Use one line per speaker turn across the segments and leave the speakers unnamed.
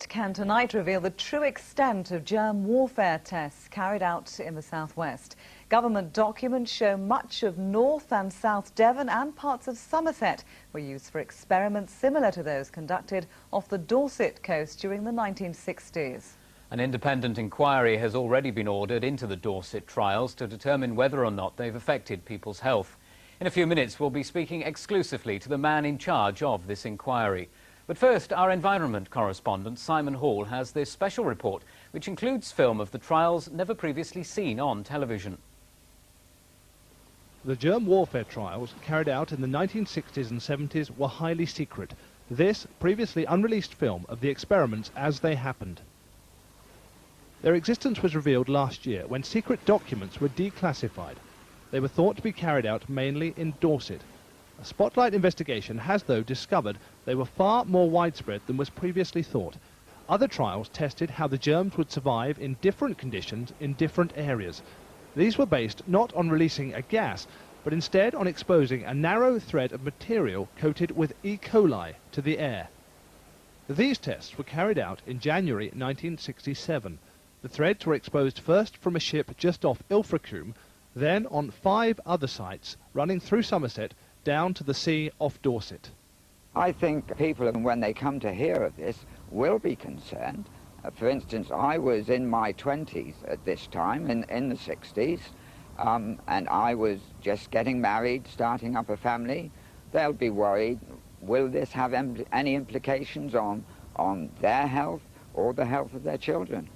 Dorset can tonight reveal the true extent of germ warfare tests carried out in the southwest. Government documents show much of North and South Devon and parts of Somerset were used for experiments similar to those conducted off the Dorset coast during the 1960s.
An independent inquiry has already been ordered into the Dorset trials to determine whether or not they've affected people's health. In a few minutes, we'll be speaking exclusively to the man in charge of this inquiry. But first, our environment correspondent Simon Hall has this special report, which includes film of the trials never previously seen on television.
The germ warfare trials carried out in the 1960s and 70s were highly secret. This previously unreleased film of the experiments as they happened. Their existence was revealed last year when secret documents were declassified. They were thought to be carried out mainly in Dorset. A spotlight investigation has, though, discovered they were far more widespread than was previously thought. Other trials tested how the germs would survive in different conditions in different areas. These were based not on releasing a gas, but instead on exposing a narrow thread of material coated with E. coli to the air. These tests were carried out in January 1967. The threads were exposed first from a ship just off Ilfracombe, then on 5 other sites running through Somerset down to the sea off Dorset.
I think people, when they come to hear of this, will be concerned. For instance, I was in my 20s at this time, in the 60s, and I was just getting married, starting up a family. They'll be worried, will this have any implications on their health or the health of their children?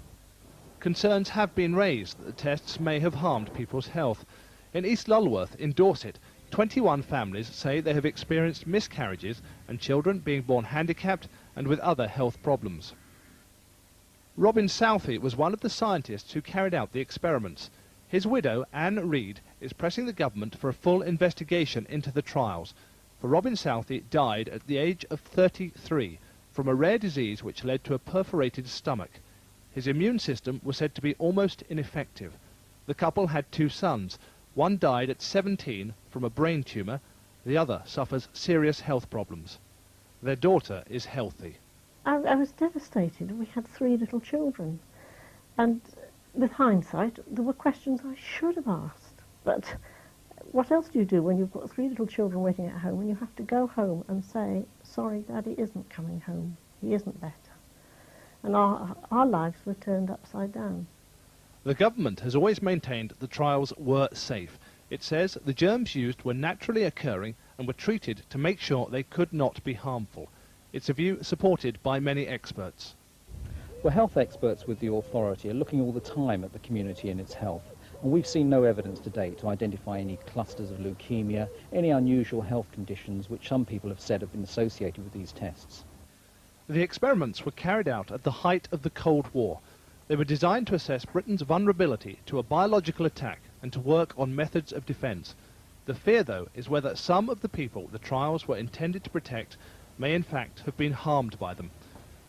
Concerns have been raised that the tests may have harmed people's health. In East Lulworth in Dorset, 21 families say they have experienced miscarriages and children being born handicapped and with other health problems. Robin Southey was one of the scientists who carried out the experiments. His widow, Anne Reed, is pressing the government for a full investigation into the trials. For Robin Southey died at the age of 33 from a rare disease which led to a perforated stomach. His immune system was said to be almost ineffective. The couple had 2 sons. One died at 17 from a brain tumour, the other suffers serious health problems. Their daughter is healthy.
I was devastated. We had 3 little children, and with hindsight there were questions I should have asked. But what else do you do when you've got 3 little children waiting at home and you have to go home and say, sorry, Daddy isn't coming home, he isn't better. And our lives were turned upside down.
The government has always maintained the trials were safe. It says the germs used were naturally occurring and were treated to make sure they could not be harmful. It's a view supported by many experts.
Well, health experts with the authority are looking all the time at the community and its health, and we've seen no evidence to date to identify any clusters of leukemia, any unusual health conditions which some people have said have been associated with these tests.
The experiments were carried out at the height of the Cold War. They were designed to assess Britain's vulnerability to a biological attack and to work on methods of defence. The fear, though, is whether some of the people the trials were intended to protect may in fact have been harmed by them.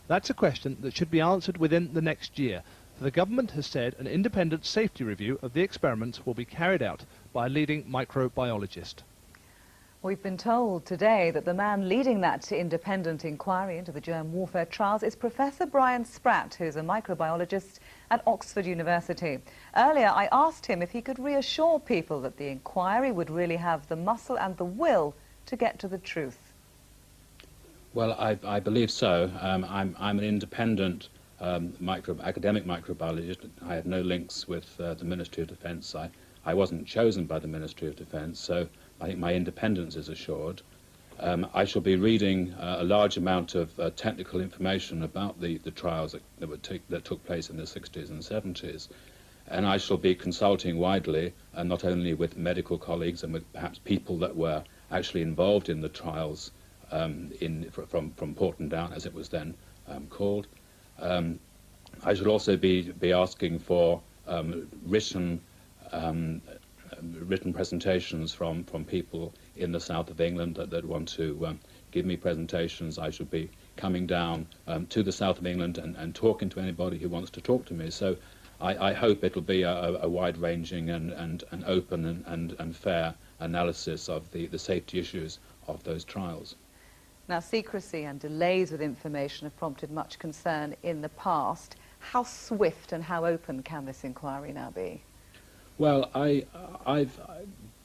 That's a question that should be answered within the next year. The government has said an independent safety review of the experiments will be carried out by a leading microbiologist.
We've been told today that the man leading that independent inquiry into the germ warfare trials is Professor Brian Spratt, who's a microbiologist at Oxford University. Earlier, I asked him if he could reassure people that the inquiry would really have the muscle and the will to get to the truth.
Well, I believe so. I'm an independent academic microbiologist. I have no links with the Ministry of Defence. I wasn't chosen by the Ministry of Defence, so I think my independence is assured. I shall be reading a large amount of technical information about the trials that took place in the 60s and 70s, and I shall be consulting widely, not only with medical colleagues and with perhaps people that were actually involved in the trials from Porton Down, as it was then called. I shall also be asking for written presentations from people in the south of England that want to give me presentations. I shall be coming down to the south of England and talking to anybody who wants to talk to me. So I hope it'll be a wide-ranging and open and fair analysis of the safety issues of those trials.
Now, secrecy and delays with information have prompted much concern in the past. How swift and how open can this inquiry now be?
Well, I've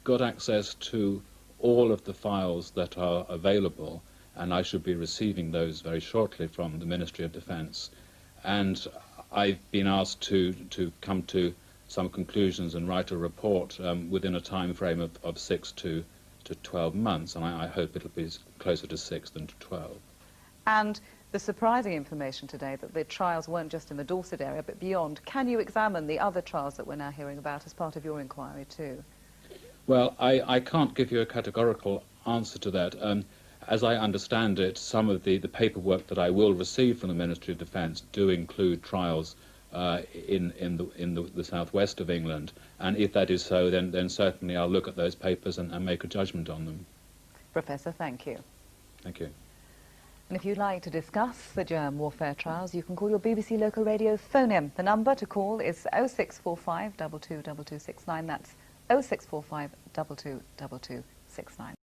got access to all of the files that are available, and I should be receiving those very shortly from the Ministry of Defence. And I've been asked to come to some conclusions and write a report within a time frame of 6 to 12 months, and I hope it'll be closer to 6 than to 12.
And the surprising information today that the trials weren't just in the Dorset area but beyond. Can you examine the other trials that we're now hearing about as part of your inquiry too?
Well, I can't give you a categorical answer to that. As I understand it, some of the paperwork that I will receive from the Ministry of Defence do include trials in the southwest of England, and if that is so, then certainly I'll look at those papers and make a judgment on them.
Professor, thank you.
Thank you.
And if you'd like to discuss the germ warfare trials, you can call your BBC Local Radio phone in. The number to call is 0645 222269. That's 0645 222269.